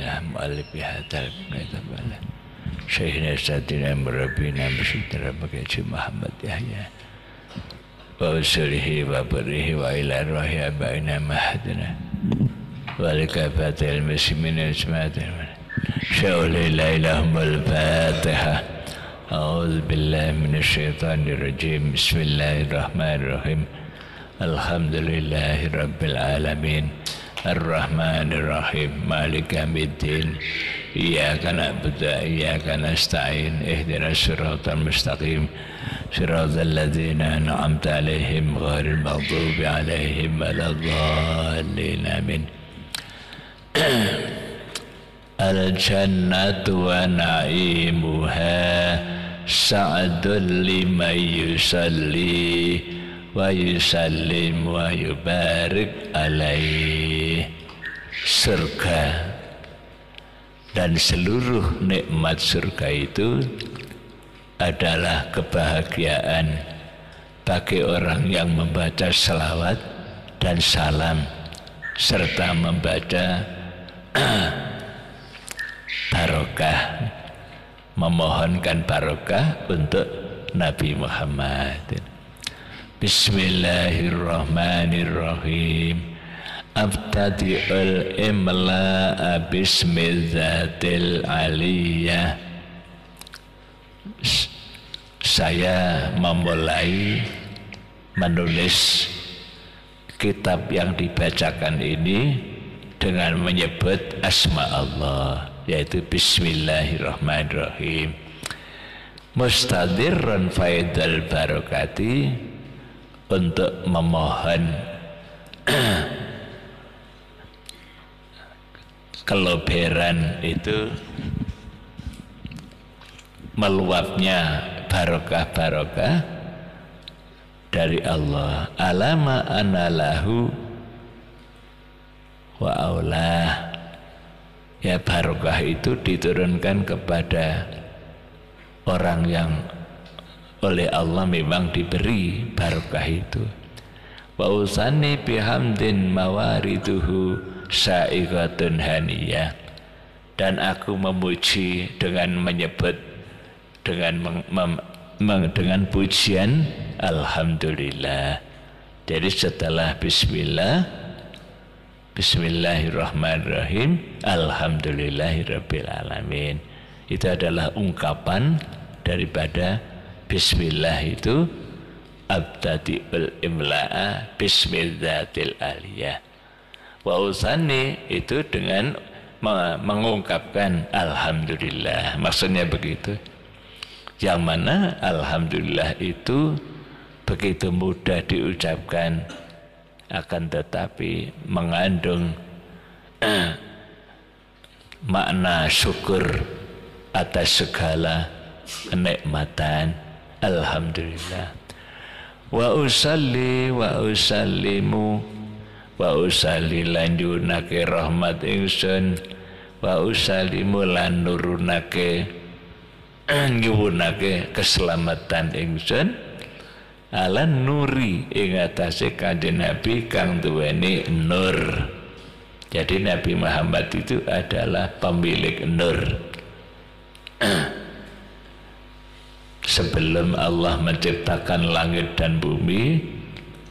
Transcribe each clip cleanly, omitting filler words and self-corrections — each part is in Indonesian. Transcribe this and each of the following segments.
Alhamdulillah mu'alif hadal kitab Syekhina Sayyidina Murabbina Masyidina Bagaji Muhammad Yahya wa usulihi wa barihi wa ila rohi abaina mahadina wa likafatil muslimina ismatina sya'uli la ilahumul fatiha a'udhu billahi minasyaitanir rajim bismillahirrahmanirrahim alhamdulillahi rabbil alamin ar-rahmanir rahim maliki yaumiddin iyyaka na'budu wa iyyaka nasta'in ihdinas siratal mustaqim siratal ladzina an'amta 'alaihim ghairil maghdubi 'alaihim waladdallin amin. Al-jannatu wa na'imuha sa'dul liman yusalli wa yusallim wa yubarik alaih. Surga dan seluruh nikmat surga itu adalah kebahagiaan bagi orang yang membaca salawat dan salam serta membaca barokah, memohonkan barokah untuk Nabi Muhammad. Bismillahirrahmanirrahim. Abtadi'ul imla'a bismillatil aliyah. Saya memulai menulis kitab yang dibacakan ini dengan menyebut asma Allah, yaitu Bismillahirrahmanirrahim. Mustadirran faidal barokati, untuk memohon keloberan itu meluapnya barokah-barokah dari Allah. Alama anallahu wa aulah, ya barokah itu diturunkan kepada orang yang oleh Allah memang diberi barokah itu. Wa usani bihamdin mawariduhu sa'iqatun haniyah, dan aku memuji dengan menyebut dengan pujian alhamdulillah. Jadi setelah Bismillahirrahmanirrahim alhamdulillahirabbil alamin, itu adalah ungkapan daripada Bismillah itu abtadi'ul imla'a bismillatil aliyah. Wa usani itu dengan mengungkapkan alhamdulillah, maksudnya begitu. Yang mana alhamdulillah itu begitu mudah diucapkan, akan tetapi mengandung makna syukur atas segala kenikmatan. Alhamdulillah. Wa usalli wa usallimu wa usalli lan yunake rahmat ingsun wa usallimu lan nurunake nyuwunake keselamatan ingsun ala nuri ing atase Kanjeng Nabi kang duweni nur. Jadi Nabi Muhammad itu adalah pemilik nur. Sebelum Allah menciptakan langit dan bumi,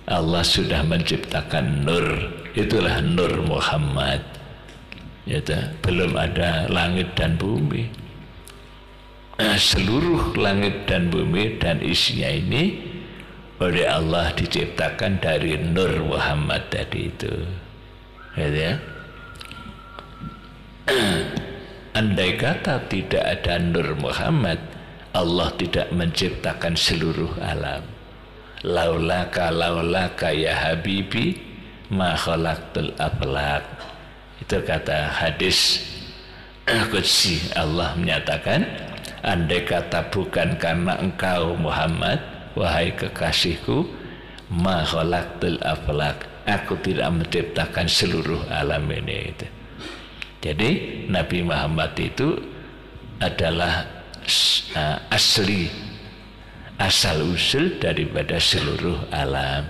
Allah sudah menciptakan nur. Itulah Nur Muhammad. Yaitu, belum ada langit dan bumi. Seluruh langit dan bumi dan isinya ini oleh Allah diciptakan dari Nur Muhammad tadi itu. Gitu ya. Andai kata tidak ada Nur Muhammad, Allah tidak menciptakan seluruh alam. Laulaka ya habibi ma khalaqtul aflaq. Itu kata hadis qudsi. Allah menyatakan, andai kata bukan karena engkau Muhammad, wahai kekasihku, ma khalaqtul aflaq, aku tidak menciptakan seluruh alam ini. Jadi Nabi Muhammad itu adalah asal usul daripada seluruh alam.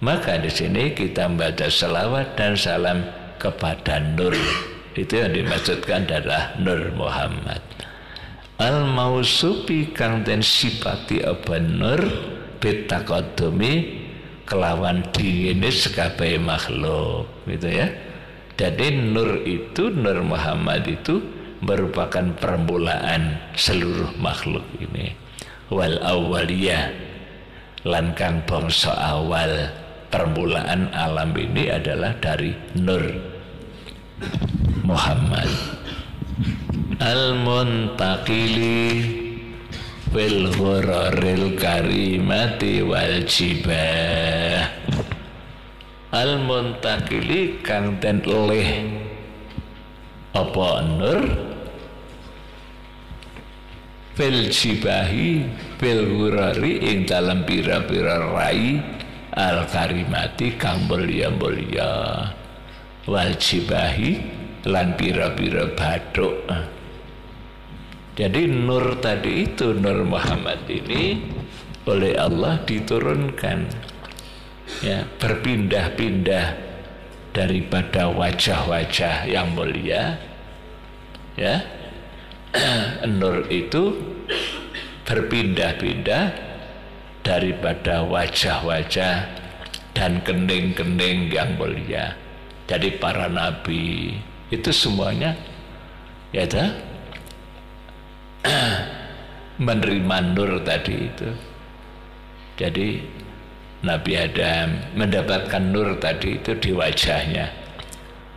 Maka di sini kita membaca selawat dan salam kepada Nur Itu yang dimaksudkan adalah Nur Muhammad. Al mausufi kang den sipati apa nur bitaqaddumi kelawan dingine sekabeh makhluk, gitu ya. Jadi nur itu, Nur Muhammad itu merupakan permulaan seluruh makhluk ini. Wal awaliyah lan kang bangsa awal permulaan alam ini adalah dari Nur Muhammad. Al-muntaqili fil ghuraril karimati wal jibah. Al-muntaqili kang den oleh apa nur fil jibahi fil ghurari ing dalam pira-pira rai al karimati kang mulya-mulya wal jibahi lan pira-pira bathuk. Jadi nur tadi itu, Nur Muhammad ini oleh Allah diturunkan, ya, berpindah-pindah daripada wajah-wajah yang mulia, ya. Nur itu berpindah-pindah daripada wajah-wajah dan kening-kening yang mulia. Jadi para nabi itu semuanya, ya, menerima nur tadi itu. Jadi Nabi Adam mendapatkan nur tadi itu di wajahnya.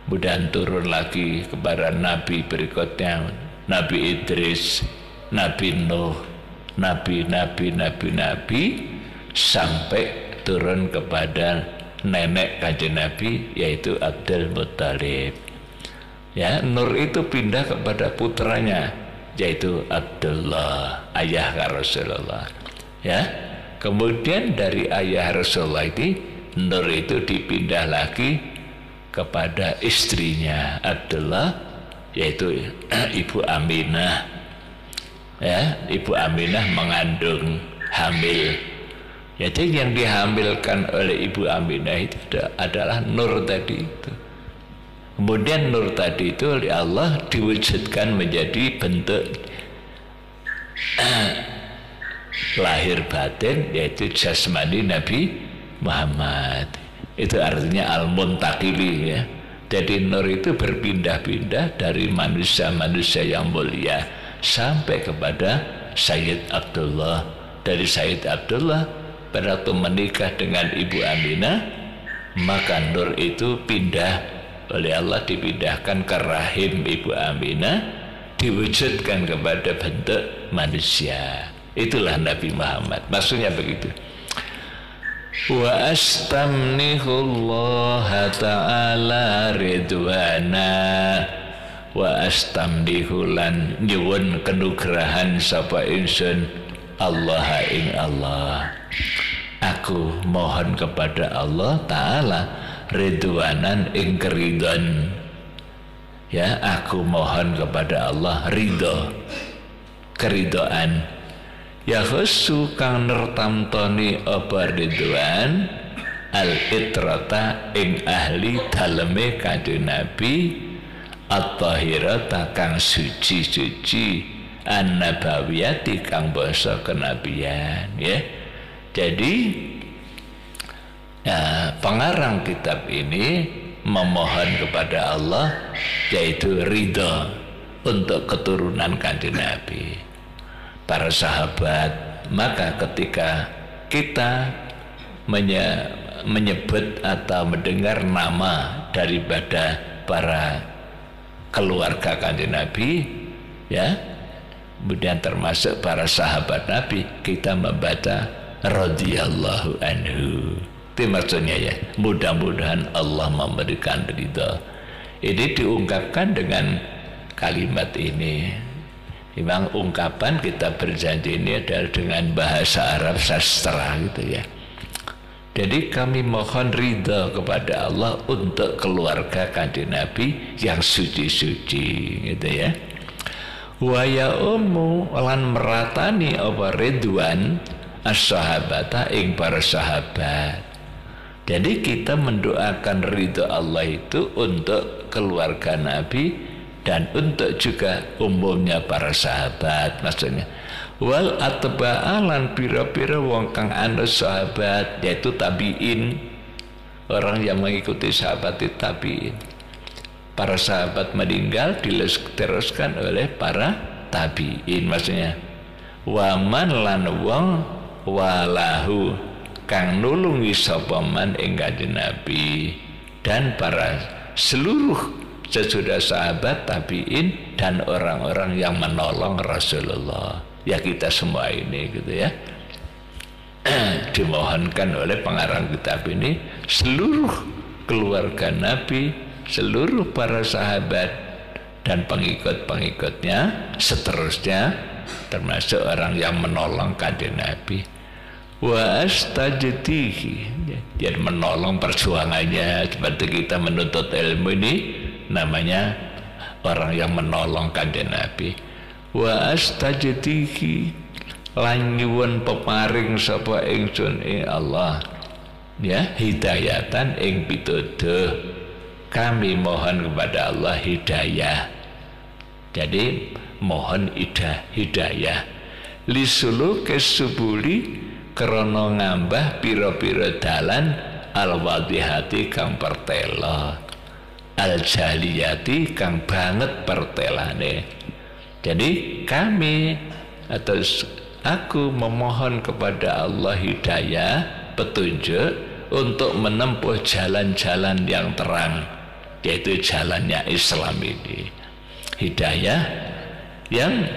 Kemudian turun lagi kepada nabi berikutnya, Nabi Idris, Nabi Nuh, nabi sampai turun kepada nenek kanjeng Nabi yaitu Abdul Muttalib. Ya, nur itu pindah kepada putranya yaitu Abdullah, ayah Rasulullah. Ya, kemudian dari ayah Rasulullah ini nur itu dipindah lagi kepada istrinya Abdullah yaitu Ibu Aminah. Ya, Ibu Aminah mengandung, hamil. Jadi yang dihamilkan oleh Ibu Aminah itu adalah nur tadi itu. Kemudian nur tadi itu oleh Allah diwujudkan menjadi bentuk lahir batin yaitu jasmani Nabi Muhammad. Itu artinya al-muntaqili, ya. Jadi nur itu berpindah-pindah dari manusia-manusia yang mulia sampai kepada Sayyid Abdullah. Dari Sayyid Abdullah pada waktu menikah dengan Ibu Aminah, maka nur itu pindah oleh Allah, dipindahkan ke rahim Ibu Aminah, diwujudkan kepada bentuk manusia. Itulah Nabi Muhammad. Maksudnya begitu. Wa astamnihullah ta'ala ridwana wa astamnihulan nyuwun kenugrahan sapa insun Allah ing Allah. Aku mohon kepada Allah Ta'ala ridwanan ing keridon, ya, aku mohon kepada Allah ridho, keridoan. Ya khusu kang nertamtoni apa ridwan al itrata ing ahli daleme kanjeng Nabi at-tahirata kang suci-suci an-nabawiyati kang basa kenabian, ya. Jadi pengarang kitab ini memohon kepada Allah yaitu ridho untuk keturunan kanjeng Nabi, para sahabat. Maka ketika kita menyebut atau mendengar nama daripada para keluarga kanjeng Nabi, ya, kemudian termasuk para sahabat Nabi, kita membaca radhiyallahu anhu. Itu maksudnya, ya. Mudah-mudahan Allah memberikan ridha. Ini diungkapkan dengan kalimat ini. Memang ungkapan kita berjanji ini adalah dengan bahasa Arab sastra, gitu, ya. Jadi kami mohon ridha kepada Allah untuk keluarga kanjeng Nabi yang suci-suci, gitu, ya. Wa ya ummu lan meratani apa ridwan as-sahabata ing para sahabat. Jadi kita mendoakan ridho Allah itu untuk keluarga Nabi dan untuk juga umumnya para sahabat, maksudnya. Wal atba'alan pira-pira wong kang anut sahabat, yaitu tabi'in, orang yang mengikuti sahabat itu tabi'in. Para sahabat meninggal diteruskan oleh para tabi'in, maksudnya. Waman lan wong walahu kang nulungi sapa man ing Kanjeng Nabi dan para seluruh sesudah sahabat tabi'in dan orang-orang yang menolong Rasulullah. Ya kita semua ini gitu ya. Dimohonkan oleh pengarang kitab ini seluruh keluarga Nabi, seluruh para sahabat dan pengikut-pengikutnya seterusnya, termasuk orang yang menolong Kanjeng Nabi. Wa astajdihi, jadi menolong perjuangannya seperti kita menuntut ilmu ini namanya orang yang menolong Kanjeng Nabi. Wa astajdihi lan nyuwun peparing sapa ingsun ing Allah ya hidayatan ing pituduh. Kami mohon kepada Allah hidayah. Jadi mohon hidayah lisuluke subuli krana ngambah pira-pira dalan al-wadihati kang pertela, al-jaliyati kang banget pertelane. Jadi kami atau aku memohon kepada Allah hidayah, petunjuk untuk menempuh jalan-jalan yang terang, yaitu jalannya Islam ini. Hidayah yang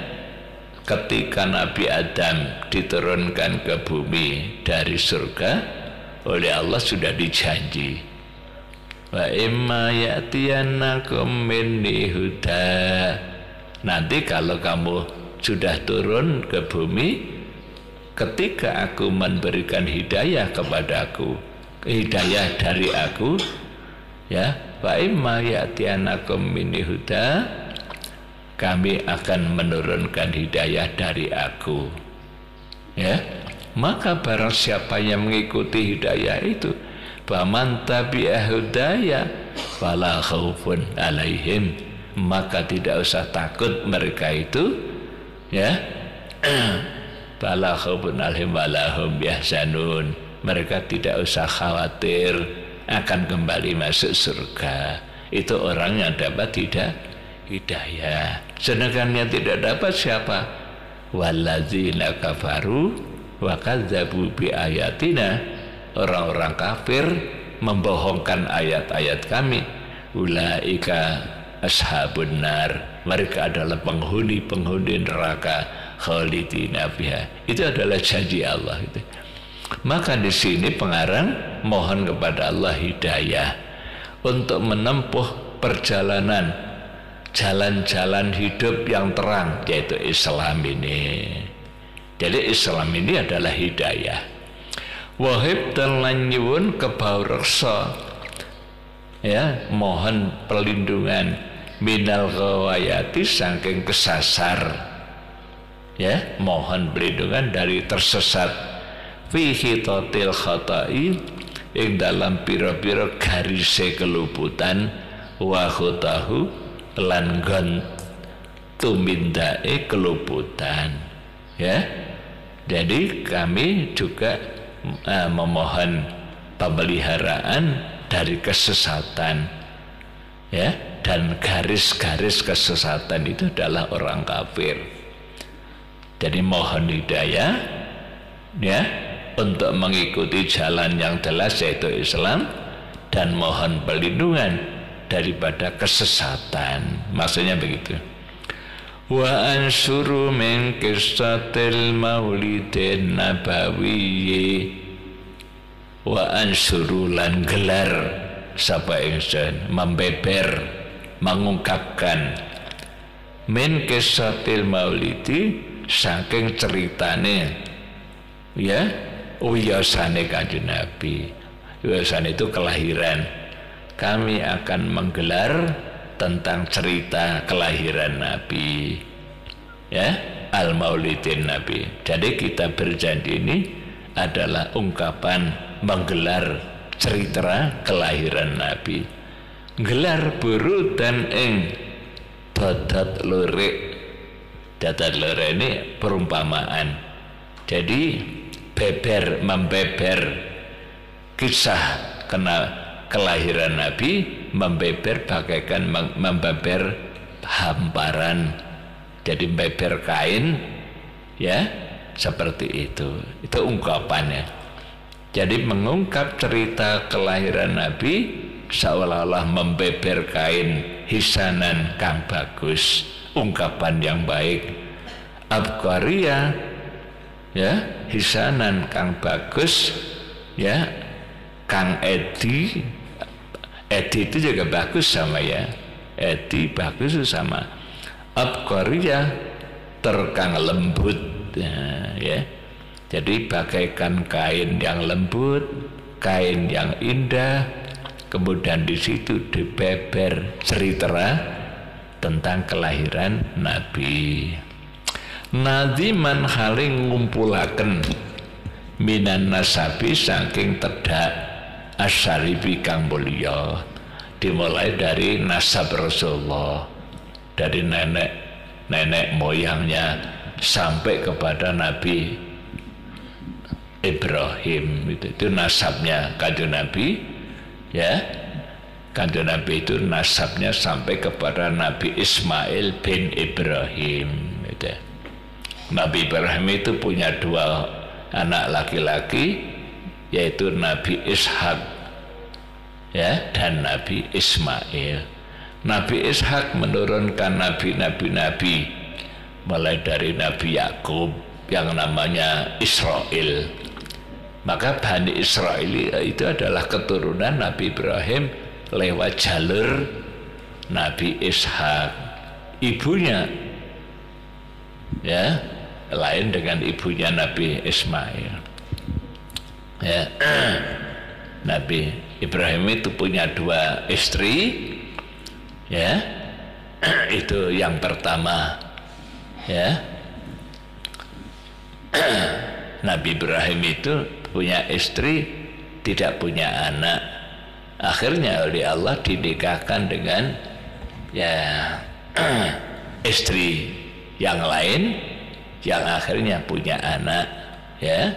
ketika Nabi Adam diturunkan ke bumi dari surga oleh Allah sudah dijanji, wa imma ya'tiyannakum minni huda, nanti kalau kamu sudah turun ke bumi, ketika aku memberikan hidayah kepadaku, hidayah dari aku ya, wa imma ya'tiyannakum minni huda, kami akan menurunkan hidayah dari aku ya. Maka barang siapa yang mengikuti hidayah itu, faman tabi'a hudaya fala khaufun alaihim, maka tidak usah takut mereka itu ya. Fala khaufun alaihim wala hum yahzanun, mereka tidak usah khawatir akan kembali masuk surga. Itu orang yang dapat hidayah. Sedangkan yang tidak dapat siapa? Walladzina kafaru wa kadzabu bi ayatina, orang-orang kafir membohongkan ayat-ayat kami. Ulaika ashabun nar, mereka adalah penghuni neraka, khalidina fiha. Itu adalah janji Allah itu. Maka di sini pengarang mohon kepada Allah hidayah untuk menempuh perjalanan jalan-jalan hidup yang terang, yaitu Islam ini. Jadi Islam ini adalah hidayah. Wahib dan lanyuun kebaureksa ya, mohon perlindungan minal ghawayati, saking kesasar ya, mohon perlindungan dari tersesat fi khitatil khatai, ing dalam pira-pira garise keluputan, wa khutahu lan gon tumindae keluputan ya. Jadi kami juga memohon pemeliharaan dari kesesatan ya, dan garis-garis kesesatan itu adalah orang kafir. Jadi mohon hidayah ya untuk mengikuti jalan yang jelas yaitu Islam, dan mohon perlindungan daripada kesesatan, maksudnya begitu. Wa ansuru min qissatil maulidin nabawiyyi, wa ansuru lan gelar sapa ingsun, membeber, mengungkapkan min qissatil maulidi, saking ceritane ya wiyasane Kanjeng Nabi. Wiyasan itu kelahiran. Kami akan menggelar tentang cerita kelahiran Nabi ya, al-maulidin Nabi. Jadi kita berjanji ini adalah ungkapan menggelar cerita kelahiran Nabi. Gelar burudan ing dadat lurik. Dadat lurik ini perumpamaan. Jadi beber membeber kisah kelahiran Nabi, membeber bagaikan membeber hamparan. Jadi membeber kain, ya seperti itu ungkapannya. Jadi mengungkap cerita kelahiran Nabi seolah-olah membeber kain hisanan kang bagus, ungkapan yang baik. Abqariyah, ya hisanan kang bagus, ya kang edi itu juga bagus sama ya, edi bagus sama. Abqariyah terkang lembut, ya. Jadi bagaikan kain yang lembut, kain yang indah, kemudian di situ dibeber cerita tentang kelahiran Nabi. Nadziman haling ngumpulaken minan nasabi saking tedak asyaribi kang mulya. Dimulai dari nasab Rasulullah, dari nenek moyangnya sampai kepada Nabi Ibrahim, itu nasabnya Kanjeng Nabi, ya. Kanjeng Nabi itu nasabnya sampai kepada Nabi Ismail bin Ibrahim, gitu. Nabi Ibrahim itu punya 2 anak laki-laki, yaitu Nabi Ishak, ya, dan Nabi Ismail. Nabi Ishak menurunkan nabi-nabi mulai dari Nabi Yakub yang namanya Israel. Maka Bani Israel itu adalah keturunan Nabi Ibrahim lewat jalur Nabi Ishak. Ibunya, ya, lain dengan ibunya Nabi Ismail. Ya, Nabi Ibrahim itu punya 2 istri, ya. Itu yang pertama, ya. Nabi Ibrahim itu punya istri, tidak punya anak. Akhirnya oleh Allah dinikahkan dengan, ya, istri yang lain yang akhirnya punya anak, ya.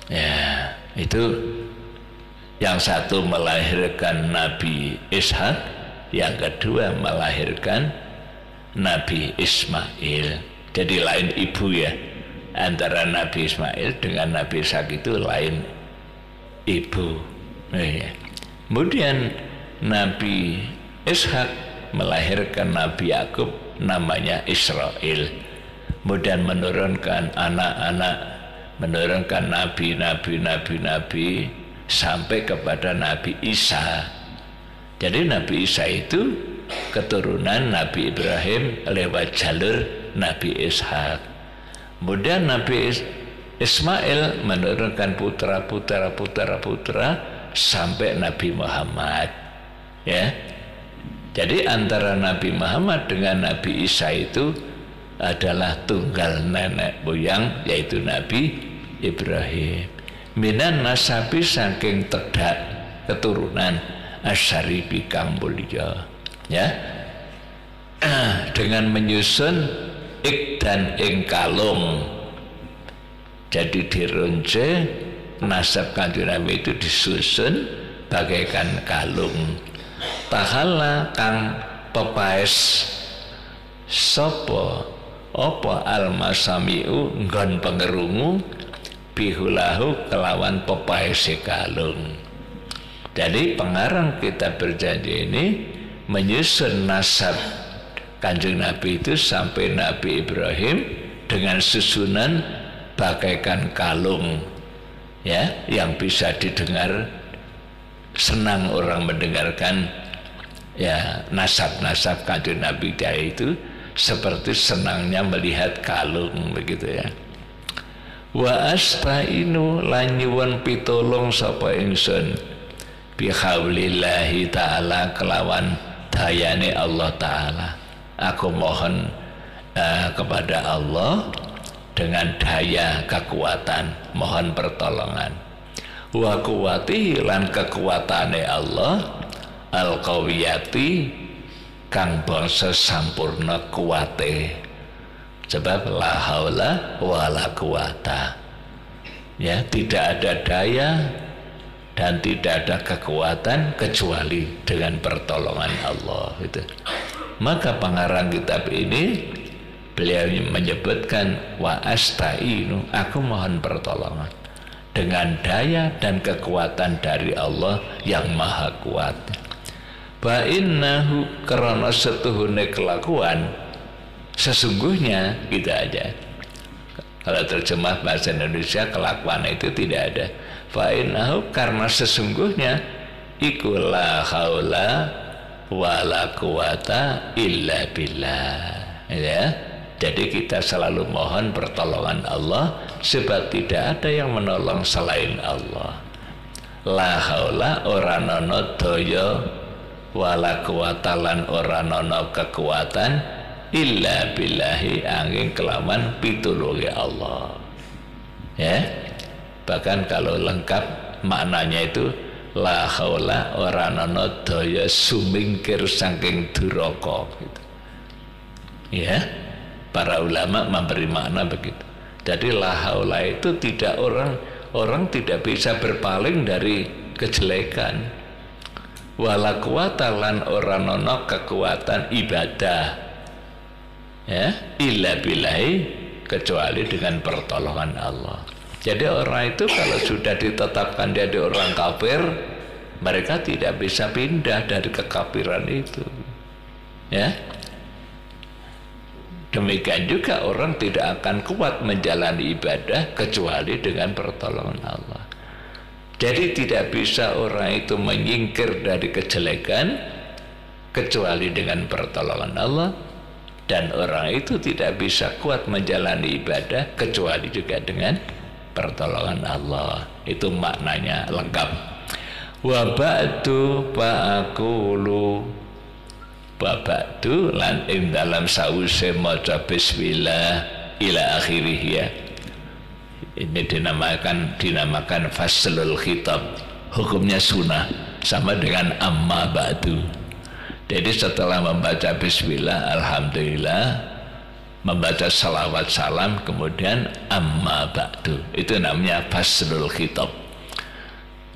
Ya, itu yang satu melahirkan Nabi Ishak, yang kedua melahirkan Nabi Ismail. Jadi lain ibu, ya. Antara Nabi Ismail dengan Nabi Ishak itu lain ibu. Kemudian Nabi Ishak melahirkan Nabi Yakub, namanya Israel. Kemudian menurunkan anak-anak, menurunkan nabi sampai kepada Nabi Isa. Jadi Nabi Isa itu keturunan Nabi Ibrahim lewat jalur Nabi Ishak. Kemudian Nabi Ismail menurunkan putra sampai Nabi Muhammad, ya. Jadi antara Nabi Muhammad dengan Nabi Isa itu adalah tunggal nenek moyang, yaitu Nabi Ibrahim. Minan nasabi saking tedak keturunan asyaribi kang mulya, ya. Dengan menyusun dan ing kalung. Jadi dirunce nasab Kanjeng Nabi itu disusun bagaikan kalung. Tahala kang pepaes sapa apa almasamiu nggon pengerungu bihulahu kelawan pepaese kalung. Jadi pengarang kitab berjanji ini menyusun nasab Kanjeng Nabi itu sampai Nabi Ibrahim dengan susunan bagaikan kalung, ya, yang bisa didengar, senang orang mendengarkan, ya, nasab-nasab Kanjeng Nabi dia itu seperti senangnya melihat kalung, begitu, ya. Wa astainu lan nyuwun pitulung sapa ingsun bihaulillahi ta'ala kelawan dayane Allah Ta'ala. Aku mohon kepada Allah dengan daya kekuatan, mohon pertolongan. wa quwwati lan kekuatane Allah al-qawiyati kang bangsa sampurna kuwate. Sebab la haula wala quwata, ya, tidak ada daya dan tidak ada kekuatan kecuali dengan pertolongan Allah itu. Maka pengarang kitab ini beliau menyebutkan wa astainu, aku mohon pertolongan dengan daya dan kekuatan dari Allah yang maha kuat. Fa innahu, karena setuhune kelakuan, sesungguhnya gitu aja. Kalau terjemah bahasa Indonesia kelakuan itu tidak ada. Fa innahu, karena sesungguhnya iku la haula wala quwata illa billah, ya. Jadi kita selalu mohon pertolongan Allah, sebab tidak ada yang menolong selain Allah. La haula, ora nono daya, wala quwata lan ora nono kekuatan, illa billahi, angin kelaman pitulungi Allah, ya. Bahkan kalau lengkap maknanya itu la haula ora ana daya sumingkir saking duraka gitu. Ya, para ulama memberi makna begitu. Jadi la haula itu tidak orang tidak bisa berpaling dari kejelekan. Wala quwata lan ora ana kekuatan ibadah, ya, illa billahi, kecuali dengan pertolongan Allah. Jadi orang itu kalau sudah ditetapkan jadi orang kafir, mereka tidak bisa pindah dari kekafiran itu, ya. Demikian juga orang tidak akan kuat menjalani ibadah kecuali dengan pertolongan Allah. Jadi tidak bisa orang itu menyingkir dari kejelekan kecuali dengan pertolongan Allah. Dan orang itu tidak bisa kuat menjalani ibadah kecuali juga dengan pertolongan Allah. Itu maknanya lengkap. Wa ba'du fa'aqulu, wa ba'du lan ing dalam sause maca bismillah ila akhirih, ya. Ini dinamakan faslul khitab. Hukumnya sunnah, sama dengan amma ba'du. Jadi setelah membaca bismillah, alhamdulillah, membaca salawat salam, kemudian amma ba'du, itu namanya faslul khitab.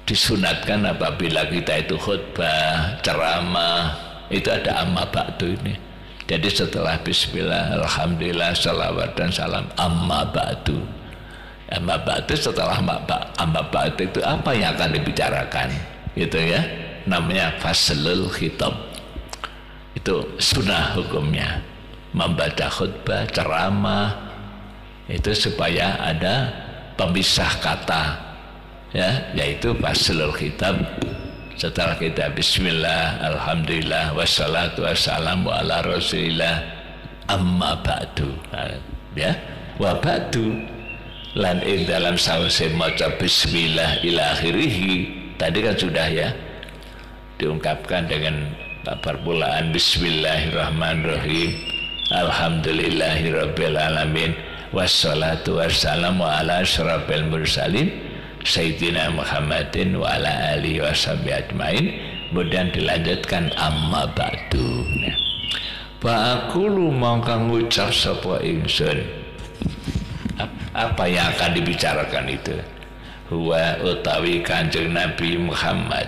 Disunatkan apabila kita itu khutbah, ceramah, itu ada amma ba'du ini. Jadi setelah bismillah, alhamdulillah, salawat dan salam, amma ba'du. Amma ba'du, setelah amma ba'du itu apa yang akan dibicarakan, gitu ya, namanya faslul khitab. Itu sunnah hukumnya, membaca khutbah, ceramah, itu supaya ada pemisah kata, ya, yaitu faslul khitab. Setelah kita bismillah, alhamdulillah, wassalatu wassalamu ala rasulillah, amma ba'du, ya. Wa ba'du lan ing dalam sause maca bismillah ila akhirih, tadi kan sudah, ya, diungkapkan dengan permulaan bismillahirrahmanirrahim, alhamdulillahirabbil alamin, wassalatu wassalamu ala asyrafil mursalin sayyidina Muhammadin wa ala alihi washabihi ajmain. Kemudian dilanjutkan amma ba'du. Fa aqulu mongko ngucap sapa ingsun. Apa yang akan dibicarakan itu? Huwa utawi Kanjeng Nabi Muhammad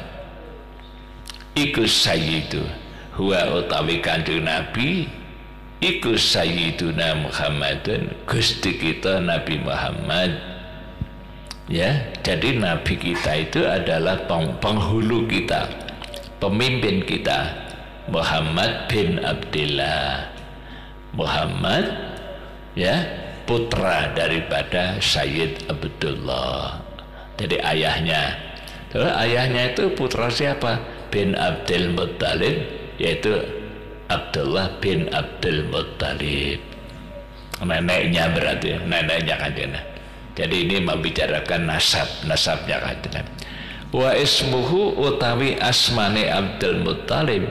iku sayyidu, huwa utawi Kanjeng Nabi iku sayyiduna Muhammadun, Gusti kita Nabi Muhammad, ya. Jadi Nabi kita itu adalah penghulu kita, pemimpin kita, Muhammad bin Abdillah. Muhammad, ya, putra daripada Sayyid Abdullah. Jadi ayahnya, ayahnya itu putra siapa? Bin Abdul Muttalib, yaitu Abdullah bin Abdul Muttalib. Neneknya berarti, neneknya Kanjeng. Jadi ini membicarakan nasabnya Kanjeng. Wa ismuhu utawi asmane Abdul Muttalib,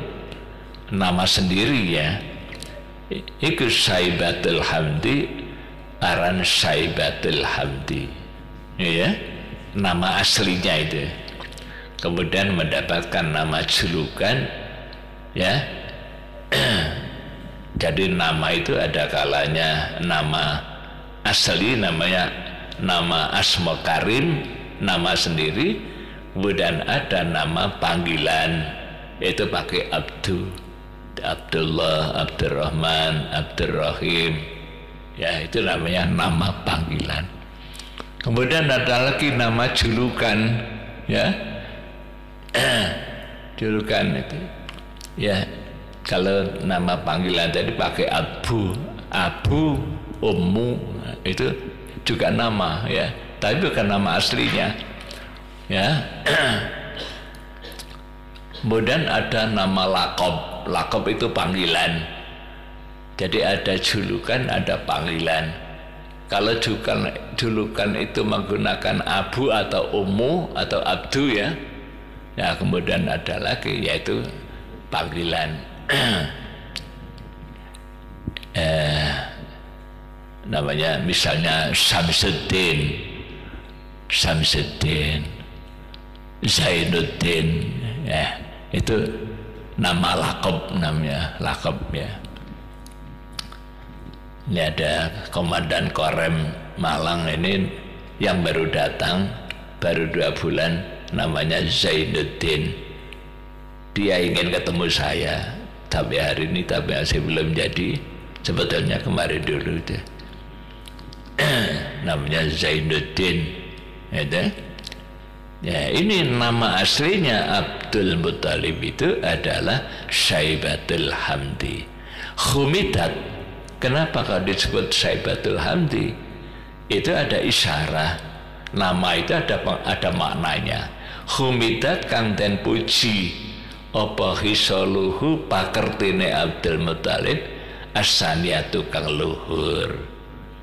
nama sendiri, ya, iku Saibatul Hamdi, aran Saibatul Hamdi, ya. nama aslinya itu, kemudian mendapatkan nama julukan, ya. Jadi nama itu ada kalanya nama asli, namanya nama Asma Karim, nama sendiri, kemudian ada nama panggilan, itu pakai Abdu, Abdullah, Abdurrahman, Abdurrahim, ya itu namanya nama panggilan. Kemudian ada lagi nama julukan, ya. Julukan itu, ya. Kalau nama panggilan tadi pakai Abu, Abu, Ummu, itu juga nama, ya. Tapi bukan nama aslinya, ya. Kemudian ada nama lakob, lakob itu panggilan. Jadi ada julukan, ada panggilan. Kalau julukan itu menggunakan Abu atau Ummu atau Abdu, ya. Ya, kemudian ada lagi yaitu panggilan. Namanya misalnya Samsuddin, Samsuddin, Zainuddin, ya itu nama lakob, namanya lakob, ya. Ini ada Komandan Korem Malang ini yang baru datang, baru 2 bulan, namanya Zainuddin. Dia ingin ketemu saya sampai hari ini, tapi masih belum jadi. Sebetulnya kemarin dulu itu namanya Zainuddin, itu. Ya, ini nama aslinya Abdul Muttalib itu adalah Syaibatul Hamdi. Khumidat, kenapa kalau disebut Syaibatul Hamdi? Itu ada isyarah, nama itu ada maknanya. Khumidat kang den puji apa hisoluhu pakertine Abdul Muttalib asaniatu kang luhur.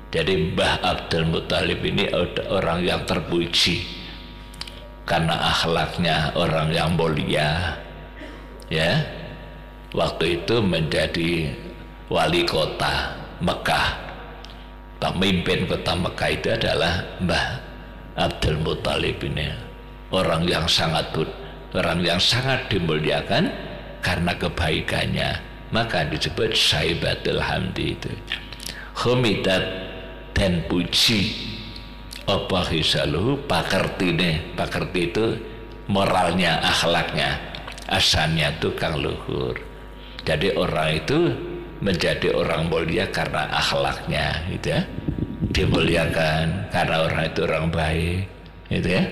Jadi Mbah Abdul Muttalib ini orang yang terpuji karena akhlaknya orang yang mulia, ya. Waktu itu menjadi wali kota Mekah, pemimpin kota Mekah itu adalah Mbah Abdul Muttalib ini, orang yang sangat dimuliakan karena kebaikannya, maka disebut Syaibatul Hamdi itu. Khumidat dan puji apa hisaluhu pakertine, pakerti itu moralnya, akhlaknya, asannya itu kang luhur. Jadi orang itu menjadi orang mulia karena akhlaknya, gitu ya, dimuliakan karena orang itu orang baik, gitu ya.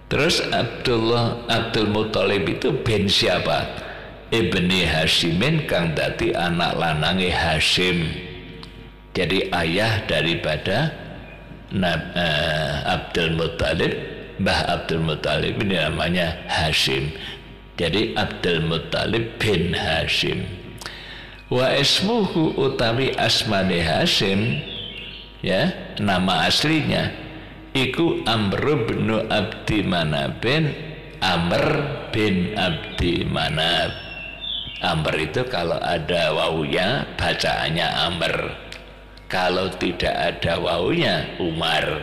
Terus Abdul Muttalib itu bin siapa? Ibni Hashimin kang dadi anak lanange Hashim. Jadi ayah daripada Abdul Muttalib, Mbah Abdul Muttalib ini namanya Hashim. Jadi Abdul Muttalib bin Hashim. Wa ismuhu utawi asmane Hashim, ya, nama aslinya iku Amr bin Abdi Manab, Amr bin Abdi Manab. Amr itu kalau ada wawunya bacaannya Amr, kalau tidak ada wawunya Umar,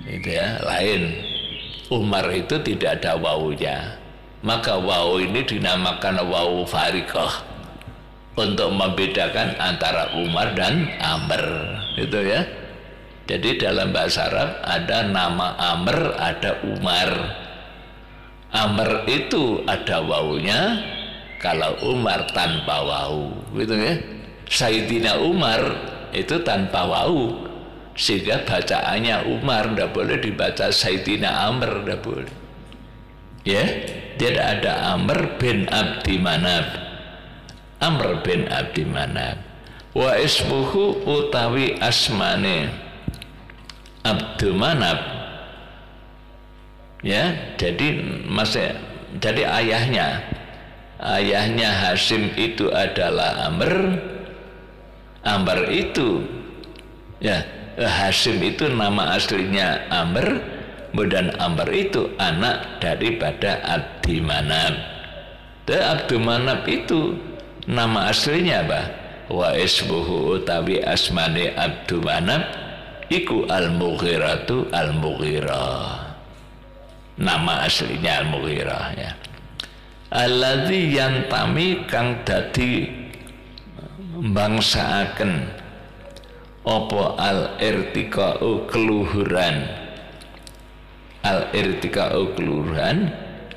itu ya, lain. Umar itu tidak ada wawunya, maka wawu ini dinamakan wawu farikah untuk membedakan antara Umar dan Amr, itu ya. Jadi dalam bahasa Arab ada nama Amr, ada Umar. Amr itu ada wawunya, kalau Umar tanpa wawu, gitu ya. Sayyidina Umar itu tanpa wawu, sehingga bacaannya Umar, tidak boleh dibaca Sayyidina Amr, tidak boleh. Ya, tidak ada Amr bin Abdi Manab. Amr bin Abdi Manab. Wa ismuhu utawi asmane Abdul Manab, ya, jadi ayahnya Hashim itu adalah Amr. Amr itu, ya, Hashim itu nama aslinya Amr, dan Amr itu anak daripada Abdi Manab. Dan Abdi Manab itu nama aslinya apa? Wa ismuhu utawi asmane Abdi Manab iku Al-Mughiratu Al-Mughirah. Nama aslinya Al-Mughirah ya. Alladzi yantami kang dadi bangsaaken apa al-irtiqa'u keluhuran, al-irtiqa'u keluhuran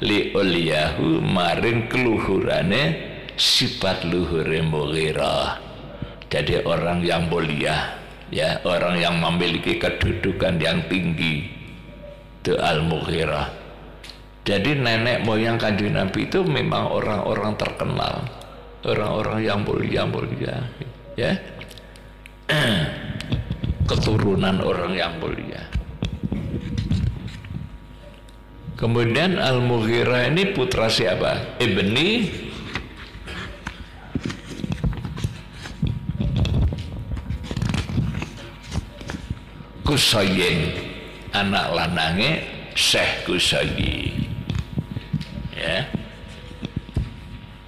li uliyahu maring keluhurane sifat luhure Mughirah. Jadi orang yang mulia ya, orang yang memiliki kedudukan yang tinggi itu Al-Mughirah. Jadi nenek moyang Kanjeng Nabi itu memang orang-orang terkenal, orang-orang yang mulia-mulia ya. Keturunan orang yang mulia. Kemudian Al-Mughirah ini putra siapa? Ibni Qusayyin, anak lanange Syekh Qusayyi ya.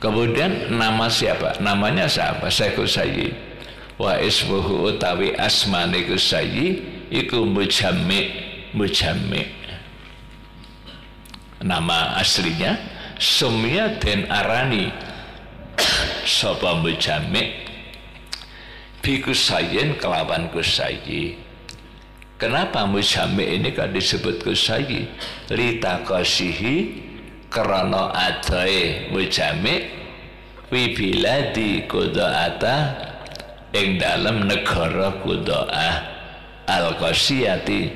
Kemudian nama siapa? Namanya siapa? Syekh Qusayyi. Wa ismuhu utawi asmane Qusayyi iku Mujammi'. Mujammi'. Nama aslinya Sumya den arani sapa Mujammi' bi Qusayyin kelawan Qusayyi. Kenapa Mujammi' ini kan disebut Qusayyi? Litaqasihi karena adae Mujammi' wi biladi Quda'ata ing dalam negara Quda'ah al-Qasiyati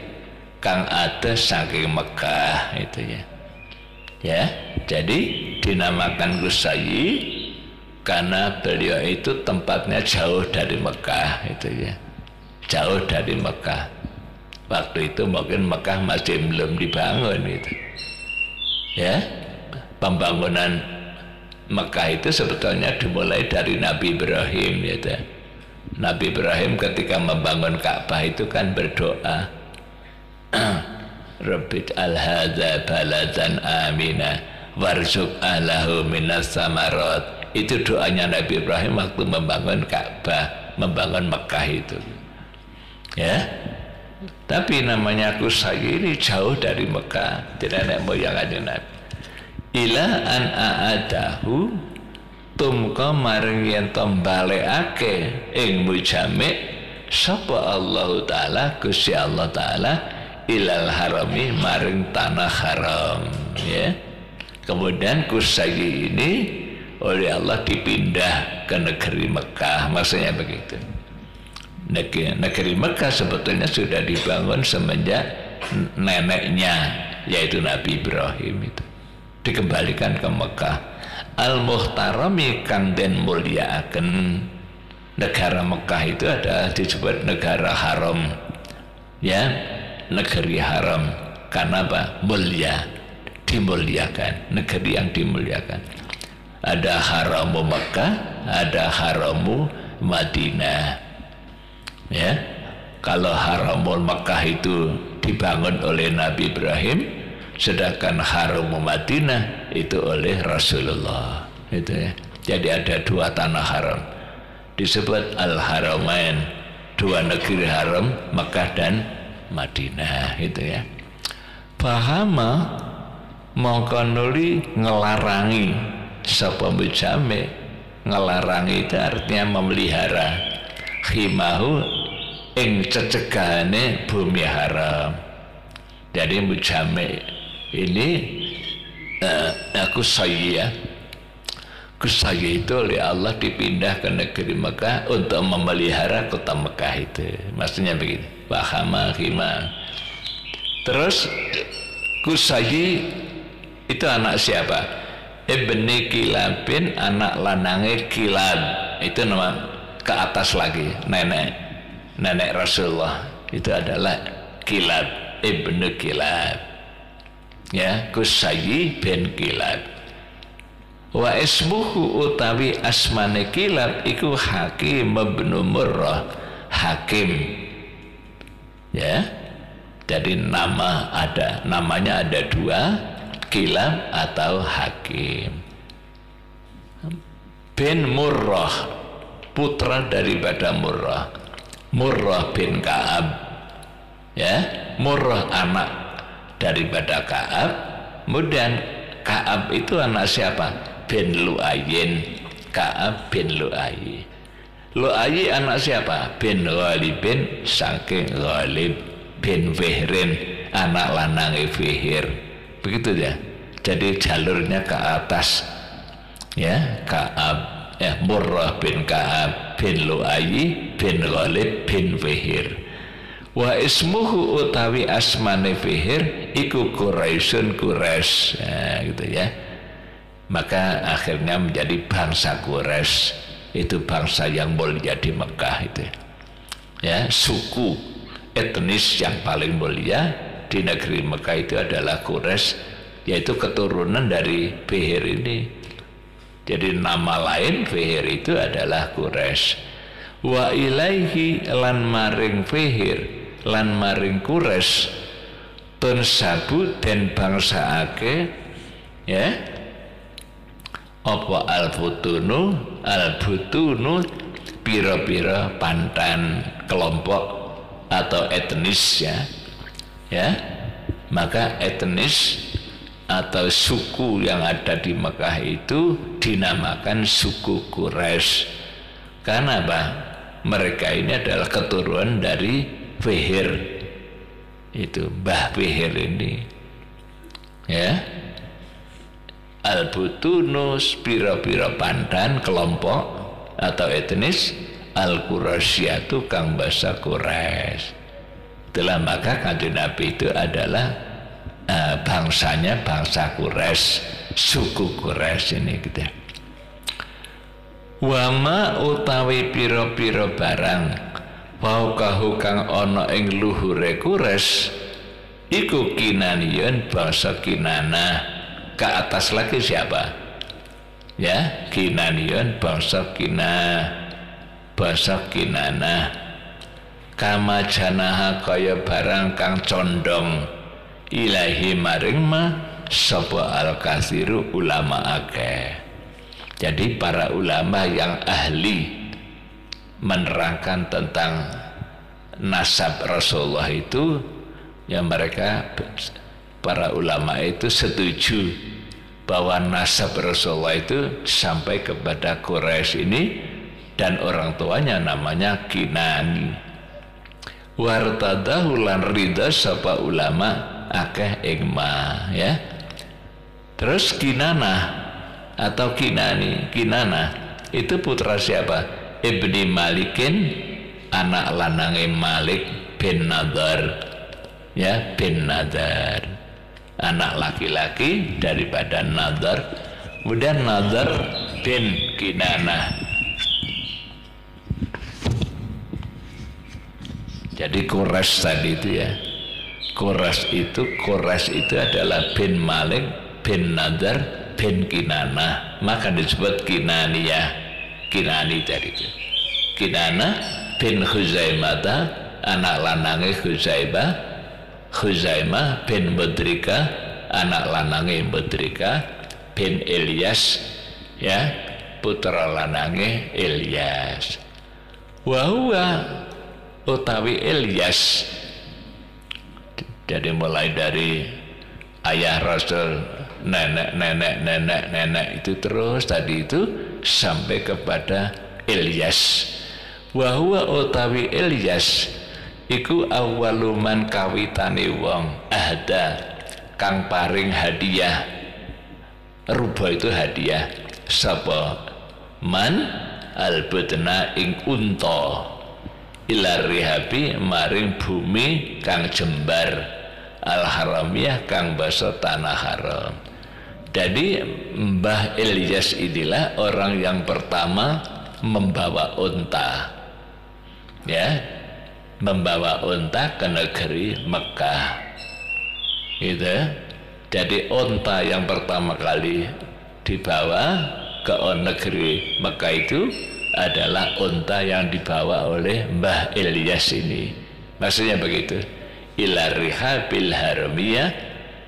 kang ada saking Mekah itu ya. Ya, jadi dinamakan Qusayyi karena beliau itu tempatnya jauh dari Mekah itu ya. Jauh dari Mekah. Waktu itu mungkin Mekah masih belum dibangun itu. Ya. Pembangunan Mekah itu sebetulnya dimulai dari Nabi Ibrahim gitu. Nabi Ibrahim ketika membangun Ka'bah itu kan berdoa Rabbit al-hadza baladan amina warzuq ahlahu minas samarat. Itu doanya Nabi Ibrahim waktu membangun Ka'bah, membangun Mekah itu ya. Tapi namanya Qusayyi ini jauh dari Mekah, tidak nenek moyang Kanjeng Nabi. Ila an aadahu tumka maring yen to balekake ing Mujammi' sapa Allah taala Gusti Allah taala ilal harami maring tanah haram ya. Kemudian Qusayyi ini oleh Allah dipindah ke negeri Mekah, maksudnya begitu. Negeri Mekah sebetulnya sudah dibangun semenjak neneknya yaitu Nabi Ibrahim itu dikembalikan ke Mekah. Al-Muhtarami kang den mulyakaken. Negara Mekah itu ada disebut negara haram ya, negeri haram karena apa? Mulia, dimuliakan, negeri yang dimuliakan. Ada haramu Mekah, ada haramu Madinah ya. Kalau haramul Mekah itu dibangun oleh Nabi Ibrahim, sedangkan haram Madinah itu oleh Rasulullah itu ya. Jadi ada dua tanah haram disebut Al-Haramain, dua negeri haram Mekah dan Madinah itu ya. Pahama mongko nuli ngelarangi sapa Mujammi'. Ngelarangi itu artinya memelihara khimahu ing cecegahane bumi haram. Jadi Mujammi' ini Qusayyi ya. Qusayyi itu oleh Allah dipindah ke negeri Mekah untuk memelihara kota Mekah itu. Maksudnya begitu. Bahama khimah. Terus Qusayyi itu anak siapa? Ibni Kilabin, anak lanange Kilab. Itu nama ke atas lagi, nenek Rasulullah itu adalah Kilab, Ibnu Kilab ya, Qusayyi bin Kilab. Wa ismuhu utawi asmane Kilab iku Hakim bin Murrah, Hakim ya. Jadi namanya ada dua, Kilab atau Hakim. Bin Murrah, putra daripada Murrah bin Ka'ab ya, Murrah anak daripada Ka'ab. Kemudian Ka'ab itu anak siapa? Bin Lu'ayyin. Ka'ab bin Lu'ayyi. Lu'ayyi anak siapa? Bin Ghalibin saking Ghalib bin Fihrin, anak lanange Fihir. Begitu ya. Jadi jalurnya ke atas, ya. Ka'ab, Murrah bin Ka'ab bin Lu'ayyi bin Ghalib bin Fihir. Wa ismuhu utawi asmane Fihir iku Quraisyun Quraisy, nah, gitu ya. Maka akhirnya menjadi bangsa Quraisy, itu bangsa yang mulia di Mekah itu, ya. Suku etnis yang paling mulia di negeri Mekah itu adalah Quraisy, yaitu keturunan dari Fihir ini. Jadi nama lain Fihir itu adalah Quraisy. Wa ilaihi lan maring Fihir lan maring Quraisy tunsabu den bangsaake, ya, apa al-butunu pira-pira pantan kelompok atau etnis, ya. Maka etnis atau suku yang ada di Mekah itu dinamakan suku Quraisy. Karena apa? Mereka ini adalah keturunan dari Fihir, itu Mbah Fihir ini, ya. Al-butunus pira-pira pandan kelompok atau etnis, al-Quraisyatu kang basa Quraisy. Itulah maka Kanjeng Nabi itu adalah bangsanya bangsa Quraisy, suku Quraisy ini gitu. Wama utawi pira-pira barang fauqahu kang ana ing luhure Quraisy iku Kinaniyun bangsa Kinana. Ke atas lagi siapa? Ya, Kinaniyun bangsa Kinana. Kama janaha kaya barang kang condong ilahi maring ma sapa al-katsiru ulama akeh. Jadi para ulama yang ahli menerangkan tentang nasab Rasulullah itu, ya, mereka para ulama itu setuju bahwa nasab Rasulullah itu sampai kepada Quraisy ini dan orang tuanya namanya Kinani. Wartadahu lan ridha sapa ulama akeh igma, ya. Terus Kinana atau Kinani, Kinana itu putra siapa? Ibni Malikin, anak lanange Malik bin Nadar, ya, bin Nadar, anak laki-laki daripada Nadar. Kemudian Nadar bin Kinana. Jadi Quraisy tadi itu, ya, Quraisy itu adalah bin Malik bin Nadar bin Kinana, maka disebut Kinaniyah. Kinani tadi itu. Kinana bin Khuzaimah, anak lanange Khuzaimah bin Mudrika, anak lanange Mudrika bin Ilyas, ya, putra lanange Ilyas. Wa huwa utawi Ilyas, jadi mulai dari ayah Rasul, nenek itu terus tadi itu sampai kepada Ilyas. Wa huwa utawi Ilyas iku awwaluman kawitane wong ahda kang paring hadiah. Ruba itu hadiah sapa man albutna ing unta ila rihabi maring bumi kang jembar al-haramiyah kang basa tanah haram. Jadi Mbah Ilyas inilah orang yang pertama membawa unta, ya, membawa unta ke negeri Mekah, gitu. Jadi unta yang pertama kali dibawa ke negeri Mekah itu adalah unta yang dibawa oleh Mbah Ilyas ini. Maksudnya begitu, ila rihabil haramiyah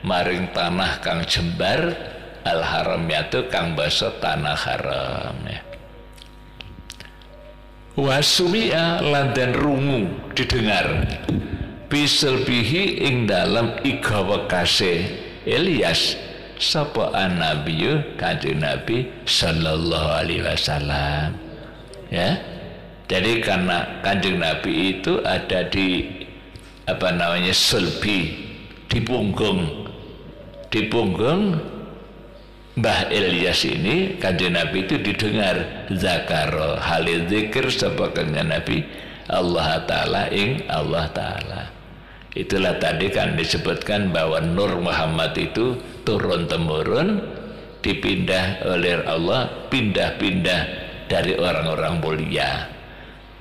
maring tanah kang jembar al-haramiyatu kang basa tanah haram, ya. Wasumi'a lan den rungu didengar bisulbihi ing dalam igawa kasih Ilyas sapa an-nabiyyu Kanjeng Nabi sallallahu alaihi wasallam. Ya. Jadi karena Kanjeng Nabi itu ada di sulbi, di punggung Mbah Ilyas ini. Kanjeng Nabi itu didengar zakaro halil zikir sapa Kanjeng Nabi Allah Ta'ala ing Allah Ta'ala. Itulah tadi kan disebutkan bahwa Nur Muhammad itu turun-temurun dipindah oleh Allah, pindah-pindah dari orang-orang mulia.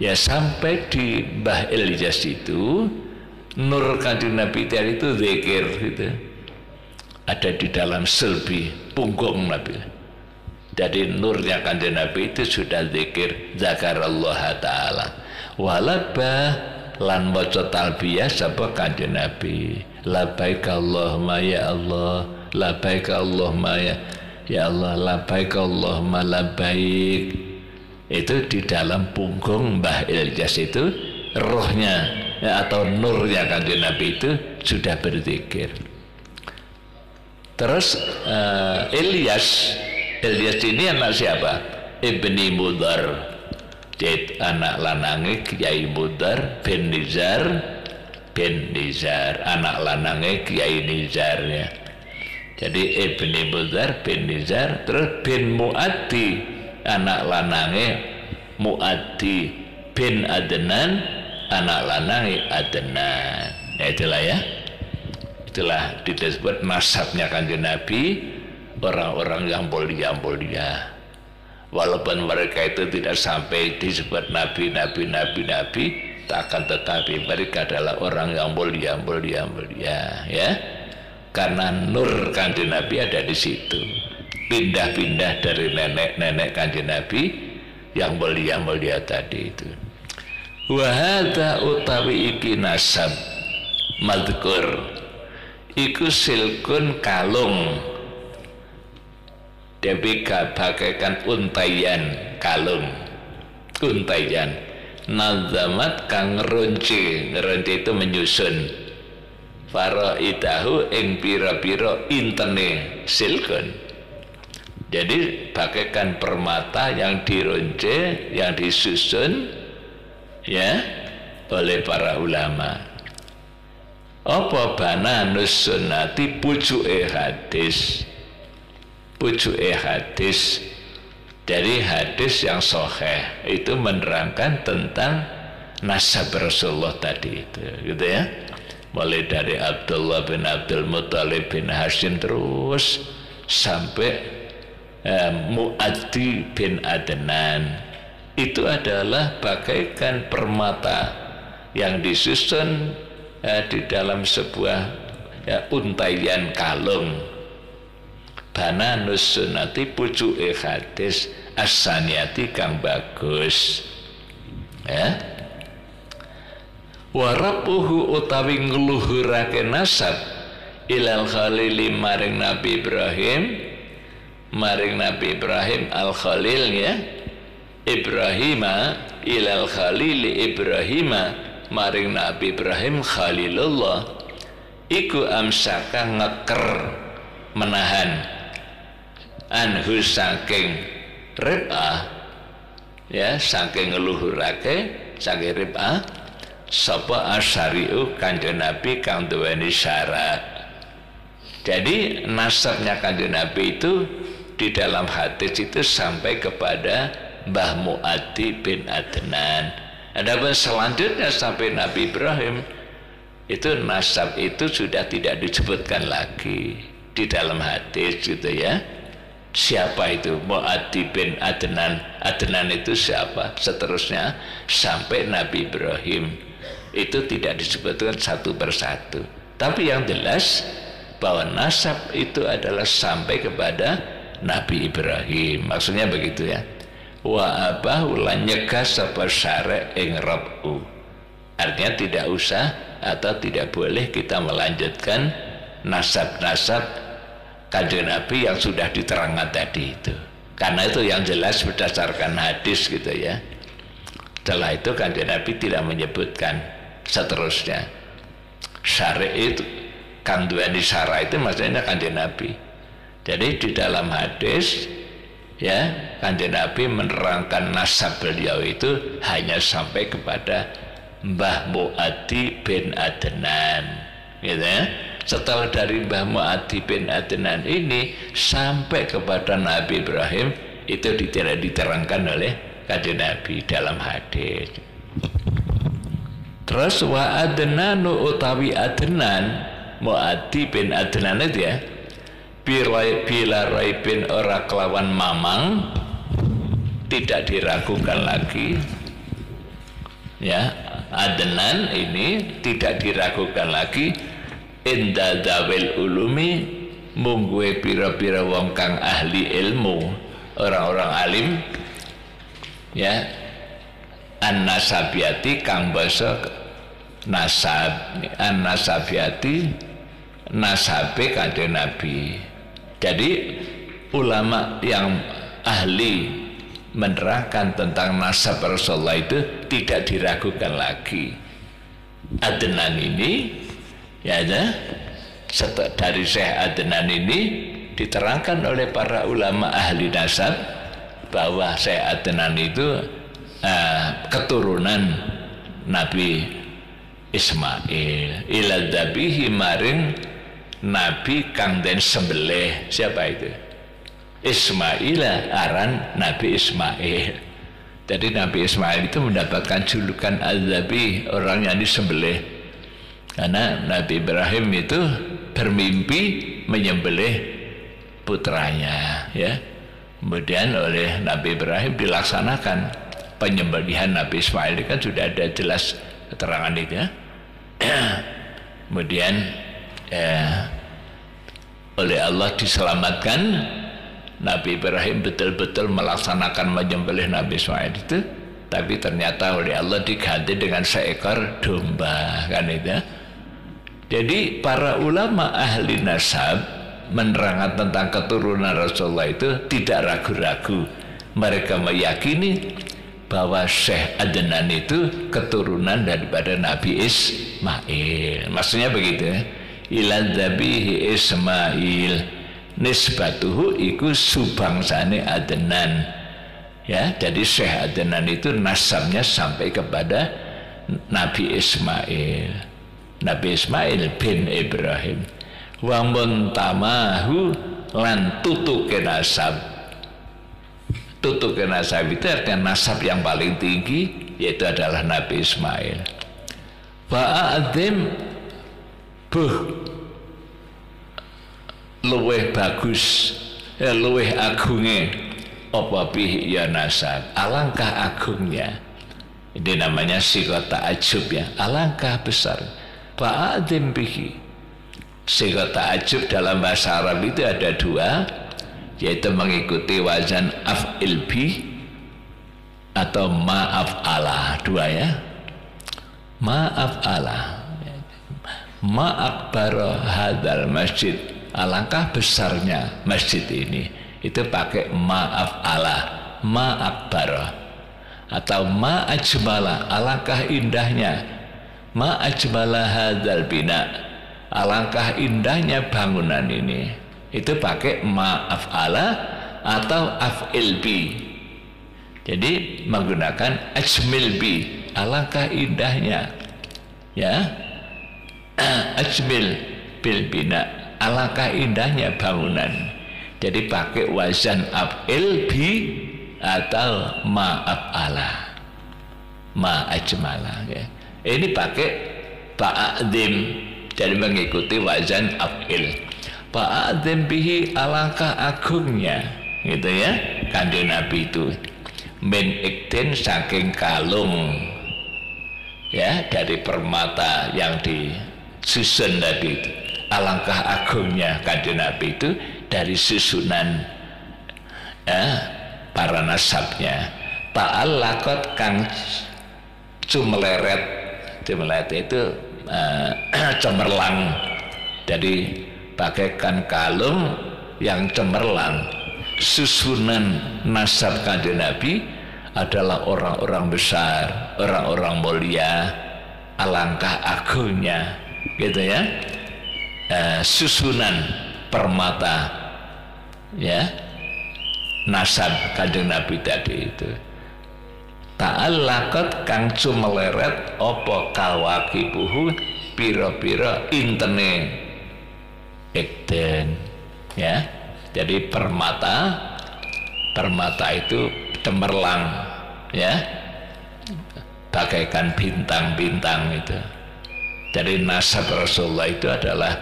Ya sampai di Mbah Ilyas itu Nur Kanjeng Nabi itu zikir gitu. Ada di dalam sulbi, punggung Nabi. Jadi nurnya Kanjeng Nabi itu sudah zikir zakarallah Ta'ala. Walabah lan maca talbiyah sapa Kanjeng Nabi. Labbaik Allahumma ya Allah, labbaik Allahumma ya Allah, labbaik Allahumma labbaik. Itu di dalam punggung Mbah Ilyas itu rohnya atau nurnya Kanjeng Nabi itu sudah berzikir. Terus Ilyas ini anak siapa? Ibni Mudhar. Jadi anak lanange Kiai Mudhar bin Nizar, anak lanange Kiai Nizar ya. Jadi Ibni Mudhar bin Nizar, terus bin Mu'addi, anak lanange Mu'addi bin Adnan, anak lanange Adnan. Ya itulah ya. Itulah disebut nasabnya Kanjeng Nabi, orang-orang yang mulia-mulia. Walaupun mereka itu tidak sampai disebut nabi, akan tetapi mereka adalah orang yang mulia ya. Karena nur Kanjeng Nabi ada di situ. Pindah-pindah dari nenek-nenek Kanjeng Nabi yang mulia-mulia tadi itu. Wa hadza utawi iki nasab madhkur. Iku silkun kalung. Debika bagaikan untayan kalung, untayan nazamat kang ngeronci itu menyusun faraidahu ing pira-pira intene silkun. Jadi bagaikan permata yang dironce, yang disusun ya oleh para ulama. Apa bana nusunati pucuke hadis, pucuke hadis dari hadis yang sahih itu menerangkan tentang nasab Rasulullah tadi itu gitu ya, mulai dari Abdullah bin Abdul Muthalib bin Hashim terus sampai Mu'addi bin Adnan. Itu adalah bagaikan permata yang disusun di dalam sebuah untayan kalung. Bana nusunati pucuke hadis as-saniyati kang bagus ya. Warapuhu utawi ngluhurake nasab ilal khalili maring Nabi Ibrahim al Khalil ya. Ibrahima ilal khalili Ibrahima maring Nabi Ibrahim Khalilullah iku amsaka ngeker menahan anhu saking rib'ah ya, saking ngeluhurake saking rib'ah sapa asyari'u Kanjeng Nabi kang duweni syarat. Jadi nasabnya Kanjeng Nabi itu di dalam hadis itu sampai kepada Mbah Mu'addi bin Adnan. Adapun selanjutnya sampai Nabi Ibrahim itu nasab itu sudah tidak disebutkan lagi di dalam hadis gitu ya. Siapa itu Mu'addi bin Adnan? Adnan itu siapa? Seterusnya sampai Nabi Ibrahim itu tidak disebutkan satu persatu. Tapi yang jelas bahwa nasab itu adalah sampai kepada Nabi Ibrahim. Maksudnya begitu ya. Wa abahu lan nyegah sapa syara' ing rab'u. Artinya tidak usah atau tidak boleh kita melanjutkan nasab-nasab Kanjeng Nabi yang sudah diterangkan tadi itu, karena itu yang jelas berdasarkan hadis gitu ya. Setelah itu Kanjeng Nabi tidak menyebutkan seterusnya Syari itu kang duweni syara itu maksudnya Kanjeng Nabi. Jadi di dalam hadis ya Kanjeng Nabi menerangkan nasab beliau itu hanya sampai kepada Mbah Mu'addi bin Adnan, gitu ya. Setelah dari Mbah Mu'addi bin Adnan ini sampai kepada Nabi Ibrahim itu tidak diterangkan oleh Kanjeng Nabi dalam hadis. Terus wa Adnanu utawi Adnan, Mu'addi bin Adnan itu ya, bila raibin ora kelawan mamang, tidak diragukan lagi ya. Adnan ini tidak diragukan lagi inda dawil ulumi mungguwe pira-pira wong kang ahli ilmu, orang-orang alim ya, an-nasabiati kang basa nasab, an-nasabiati nasabe Kanjeng Nabi. Jadi ulama yang ahli menerangkan tentang nasab Rasulullah itu tidak diragukan lagi. Adnan ini ya dari Syekh Adnan ini diterangkan oleh para ulama ahli nasab bahwa Syekh Adnan itu keturunan Nabi Ismail ila dabihi maring Nabi kang den sembelih. Siapa itu? Ismail, aran Nabi Ismail. Jadi Nabi Ismail itu mendapatkan julukan Az-Zabi, orang yang disembelih, karena Nabi Ibrahim itu bermimpi menyembelih putranya ya. Kemudian oleh Nabi Ibrahim dilaksanakan penyembelihan Nabi Ismail, kan sudah ada jelas keterangan itu ya. Kemudian oleh Allah diselamatkan. Nabi Ibrahim betul-betul melaksanakan menyembelih Nabi Ismail itu, tapi ternyata oleh Allah diganti dengan seekor domba, kan itu. Jadi para ulama ahli nasab menerangkan tentang keturunan Rasulullah itu tidak ragu-ragu. Mereka meyakini bahwa Syekh Adnan itu keturunan daripada Nabi Ismail. Maksudnya begitu ya. Ila dzabihi Ismail nisbatuhu iku subangsane Adnan ya. Jadi Syekh Adnan itu nasabnya sampai kepada Nabi Ismail, Nabi Ismail bin Ibrahim. Wa muntamahu lan tutuke nasab. Tutuke nasab itu artinya nasab yang paling tinggi, yaitu adalah Nabi Ismail. Fa'adzim luweh bagus, luweh agunge apa bih ya nasab, alangkah agungnya. Ini namanya sighah ta'ajjub ya, alangkah besar. Fa'adzim bihi. Sighah ta'ajjub dalam bahasa Arab itu ada dua, yaitu mengikuti wazan af'il bi atau ma'af'ala, dua ya. Ma'af'ala, ma'akbara hadal masjid, alangkah besarnya masjid ini, itu pakai ma'af'ala, ma'akbara, atau ma'ajmala, alangkah indahnya, ma'ajmala hadzal bina, alangkah indahnya bangunan ini, itu pakai ma'af'ala atau af'il bi. Jadi menggunakan ajmil bi, alangkah indahnya ya, ajmil bil bina, alangkah indahnya bangunan. Jadi pakai wazan af'il bi atau ma'af'ala, ma'ajmala ya. Ini pakai ta'adzim, jadi mengikuti wazan af'il. Ta'adzim bihi, alangkah agungnya, gitu ya. Kanjeng Nabi itu min iktin, saking kalung ya, dari permata yang disusun tadi itu. Alangkah agungnya Kanjeng Nabi itu dari susunan ya, para nasabnya. Ta'allaqat kang cumeleret, cumeleret itu cemerlang, jadi bagaikan kalung yang cemerlang. Susunan nasab Kanjeng Nabi adalah orang-orang besar, orang-orang mulia, alangkah agungnya gitu ya, susunan permata ya nasab Kanjeng Nabi tadi itu. Ta'allaqat kang cumeleret apa kawakibuhu pira-pira intene ikten ya. Jadi permata itu cemerlang ya, bagaikan bintang-bintang itu. Jadi nasab Rasulullah itu adalah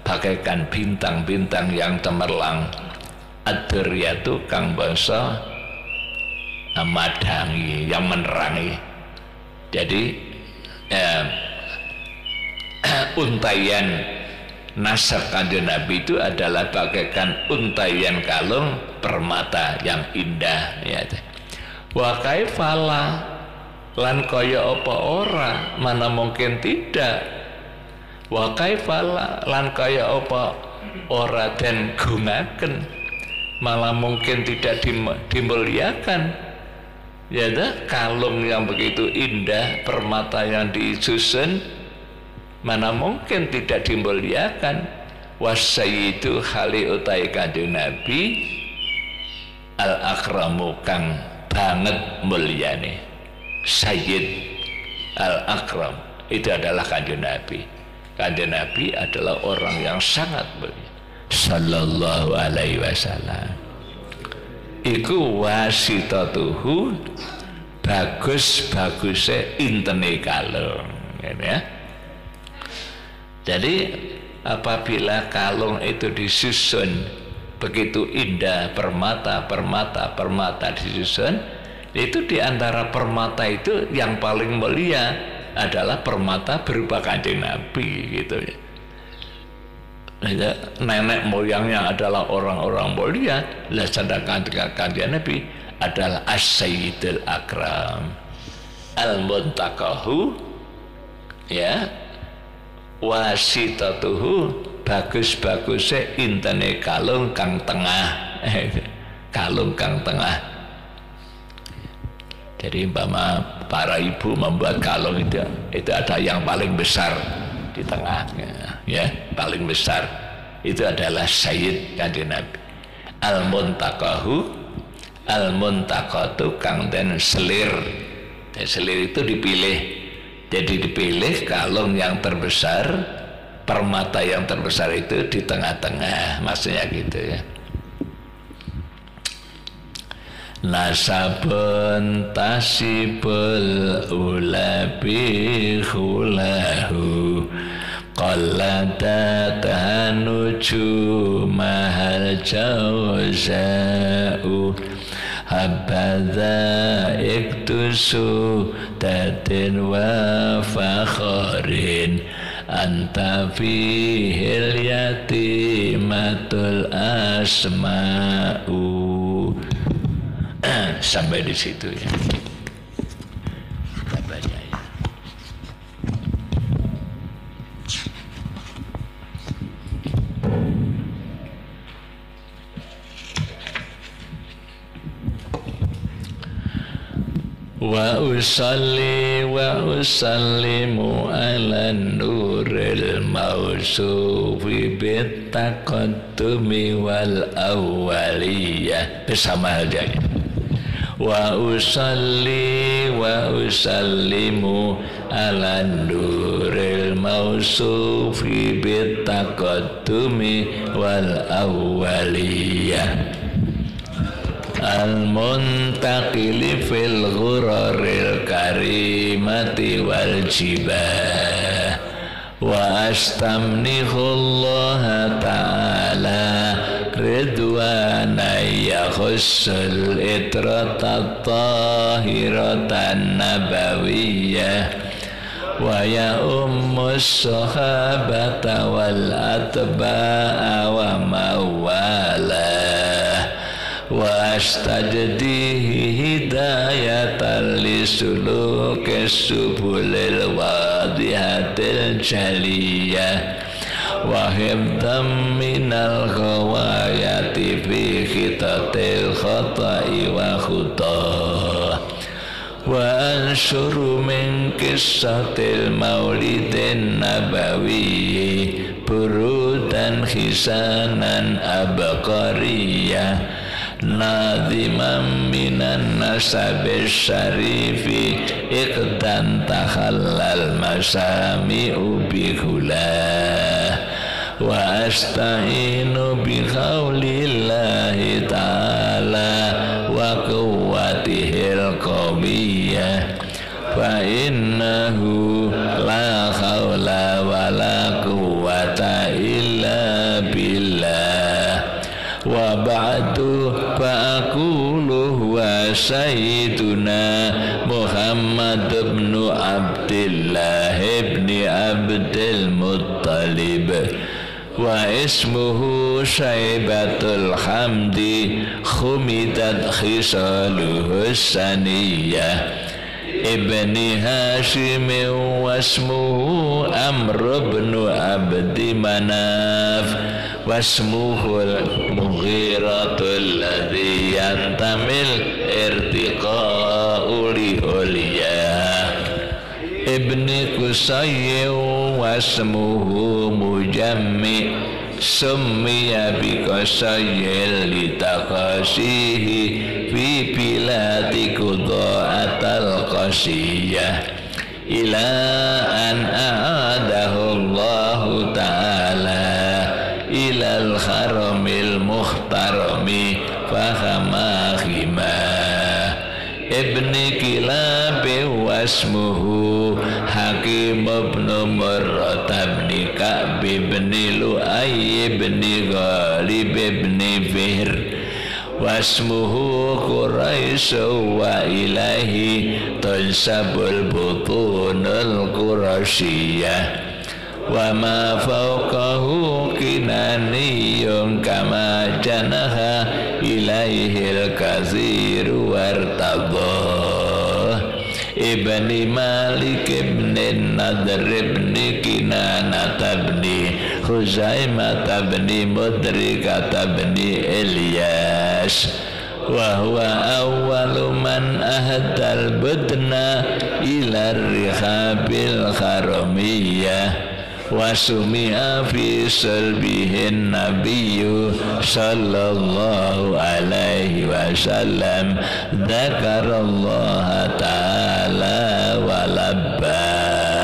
bagaikan bintang-bintang yang cemerlang. Ad-duryatu kang basa madangi, yang menerangi. Jadi untayan nasab Kanjeng Nabi itu adalah bagaikan untayan kalung permata yang indah ya. Wa kaifala lan kaya apa ora, mana mungkin tidak. Wa kaifala lan kaya apa ora den gungaken, malah mungkin tidak dimuliakan. Ya kalung yang begitu indah, permata yang disusun, mana mungkin tidak dimuliakan. Wasayyidu khali utai Kanjeng Nabi al-akramu kang banget mulyane. Sayyid al-akram itu adalah Kanjeng Nabi. Kanjeng Nabi adalah orang yang sangat mulia sallallahu alaihi wasallam. Iku wasitatuhu bagus-bagusnya intene kalung ya. Jadi apabila kalung itu disusun begitu indah, permata disusun, itu diantara permata itu yang paling mulia adalah permata berupa Kanjeng Nabi gitu ya. Nenek moyangnya adalah orang-orang mulia, lah sedangkan Kanjeng Nabi adalah as-sayyidul akram al-muntaqahu ya, wasitatuhu bagus-bagusnya intene kalung kang tengah kalung kang tengah. Jadi umpama para ibu membuat kalung itu ada yang paling besar di tengahnya ya, paling besar itu adalah Sayyid Kanjeng Nabi. Al-muntaqatu kang den selir. Dan selir itu dipilih. Jadi dipilih kalung yang terbesar, permata yang terbesar itu di tengah-tengah, maksudnya gitu ya. Nasabun tasibul ulabi khulahu qallata tanuju mahal jawza'u habadha iktusu tatin wa fakharin anta fihil yatimatul asma'u. Sampai di situ ya. Kita baca ya. Wa usalli wa usallimu ala nuril mausufi bit taqaddumi wal awwaliyah bersama aja. Wa usalli wa usallimu ala nuril mausufi bit taqaddumi wal awwaliyah al-muntaqili fil ghuraril karimati wal jibah wa astamnihullaha ta'ala ridwana yakhussul itratat tahiratan nabawiyah wa ya ummus sahabata wal atba'a wa mawalah wa astajdihi hidayatan lisuluki subulil wadihatil jaliyah wa hibdam minal ghawayati fi khitatil khata'i wa khutah wa ansuru min qissatil maulidin nabawi burudan khisanan abqariyah nadhimam minan nasabis syarifi iqdan takhallal masami'u bihulah wa asta'inu bi qaulillahi ta'ala wa quwwatihil qawiyyah fa innahu la haula wa la quwwata illa billah wa ba'du fa aqulu wa sayyiduna Muhammad ibn Abdullah ibn Abdul Muttalib wa ismuhu Syaibatul Hamdi khumidat khisaluhu saniyah ibni Hashim wa ismuhu Amr ibn Abdi Manaf wasmuhu al-Mughiratul ladzi yantamil irtiqa'u li uliyah ibni Qusay wasmuhu Mujammi summiya bi Qusay litaqasihi fi bilati qudaatal qasiyah ila an a'adahu Allah ta'ala ilal haramil muhtarami fahamahimah ibni Kilab wasmuhu Hakim ibn Murrah ibn Ka'b ibn Lu'ay ibn Ghalib ibn Fihr wasmuhu Quraisy wa ilahi tansabul butunul Qurasiyah wa ma fawqahu kinaniyun kama janaha ilaihil katsiru wartadah ibni Malik ibn Nadr ibn Kinanat ibn Khuzaimah ibn Mudrikah ibn Ilyas wa huwa awwalu man ahdal budna ila rihabil haramiyah wa sumi'a fi salbihin nabiyyu sallallahu alaihi wasallam dzakarallaha ta'ala wa labbah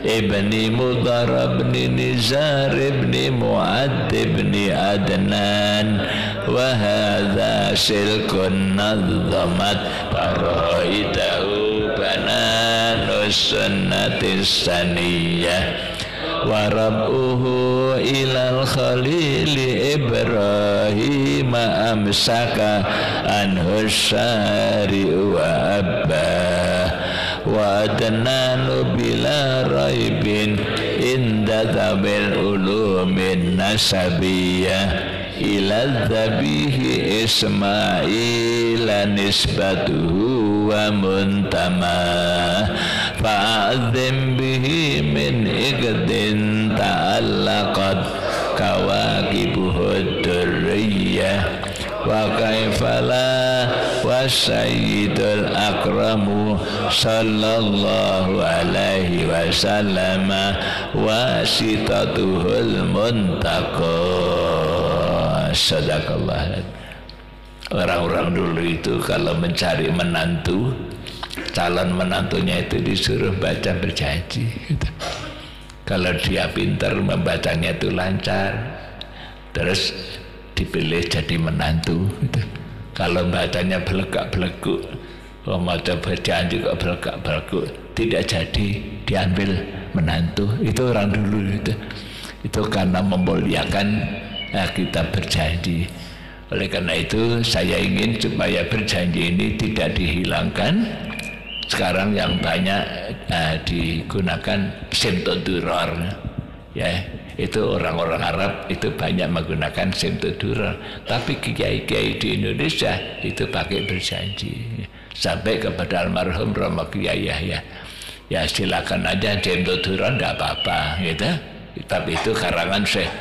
ibni Mudhar ibn Nizar ibn Mu'ad ibn Adnan wa hadha silkun nadhamat faraidahu bananus sunnatis saniyah wa rab'uhu ilal khalili Ibrahim amsaka anhu syari'u wa abbah wa adnanu bila raibin inda dhabil ulumin nasabiyah ila dhabihi Ismail nisbatuhu wa muntamah fa'adzim bihi min iqdin ta'allaqat kawakibuhud durriyah wa kaifala wa sayyidul akramu sallallahu alaihi wasallam wasitatuhul muntaqa. Sadaqallah. Orang-orang dulu itu kalau mencari menantu, calon menantunya itu disuruh baca berjanji gitu. Kalau dia pintar membacanya itu lancar, terus dipilih jadi menantu gitu. Kalau bacanya belegak-beleguk, mau berjanji kok belegak-beleguk, tidak jadi diambil menantu. Itu orang dulu itu. Itu karena memuliakan kita berjanji. Oleh karena itu saya ingin supaya berjanji ini tidak dihilangkan. Sekarang yang banyak digunakan simtoduror, ya itu orang-orang Arab itu banyak menggunakan simtoduror. Tapi kiai-kiai di Indonesia itu pakai berjanji. Sampai kepada almarhum Romo Kiai Yahya, ya silakan aja simtoduror, tidak apa-apa, gitu. Tapi itu karangan Syekh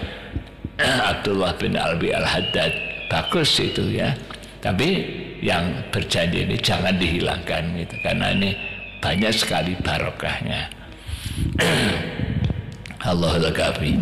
Abdullah bin Alwi Al-Haddad, bagus itu ya. Tapi yang berjanji ini jangan dihilangkan gitu, karena ini banyak sekali barokahnya. Allahul Kafi.